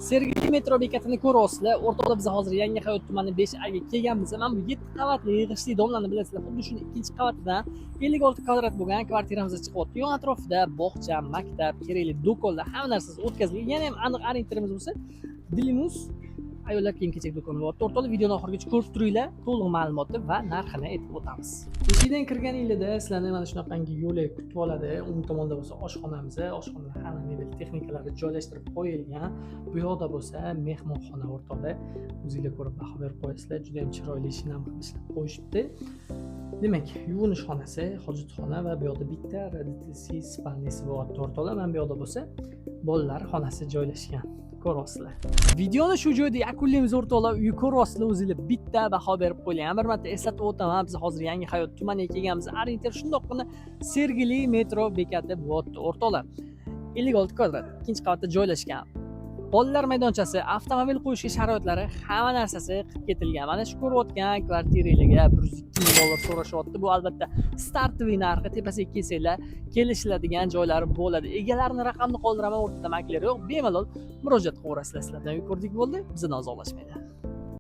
Sergeli metro bekatini ko'ryapsizlar. O'rtoqlar, biz hozir Yangi Hayot tumani 5A ga kelganmiz. Mana bu 7 qavatli yig'ishli domlani bilasizlar. Xuddi shuni ikkinchi qavatidan 56 kvadrat bo'lgan kvartiramizda chiqyapti. Yon atrofida bog'cha, maktab, kerakli do'konlar, hamma narsasi o'tkazilgan. Yana ham aniq orientirimiz bo'lsa, Dilimus ayollar kiyim-kechak do'koni bo'lyapti. O'rtoqlar, videoni oxirigacha ko'rib turinglar. To'liq ma'lumotni va narxini aytib o'tamiz. Eshikdan kirganingizda sizlarni mana shunaqangi yo'lak kutib oladi. O'ng tomonda bo'lsa oshxonamiz, oshxonada hamma mebel texnikalari joylashtirib qo'yilgan. Bu yoqda bo'lsa mehmonxona o'rtoqlar. O'zingizlar ko'rib baho berib qo'yasizlar. Juda ham chiroyli shinam qilib ishlab qo'yishibdi. Demak, yuvinish xonasi, hojatxona va bu yoqda bitta radiatsiya spalnisi bo'lyapti o'rtoqlar. Mana bu yoqda bo'lsa bolalar xonasi joylashgan. Ko'ryapsizlar. Videoni shu joyda yakunlaymiz o'rtoqlar. Uyni ko'ryapsizlar o'zingizlar. Bitta baho berib qo'ying. Bir marta eslatib o'taman, biz hozir Yangi Hayot tumaniga kelganmiz. Orientir shundoqqina Sergeli metro bekati bo'lyapti o'rtoqlar. 56 kvadrat, ikkinchi qavatda joylashgan. Bolalar maydonchasi, avtomobil qo'yishga sharoitlari, hamma narsasi qilib ketilgan. Mana shu ko'rayotgan kvartiraga 102 ming dollar so'rashyapti. Bu albatta startoviy narxi. Tepasiga kelsanglar, kelishiladigan joylari bo'ladi. Egalarning raqamini qoldiraman, o'rtada makler yo'q. Bemalol murojaat qilaverasizlar. Sizlardan ko'rdik bo'ldi. Bizni ozoqlashmaydi.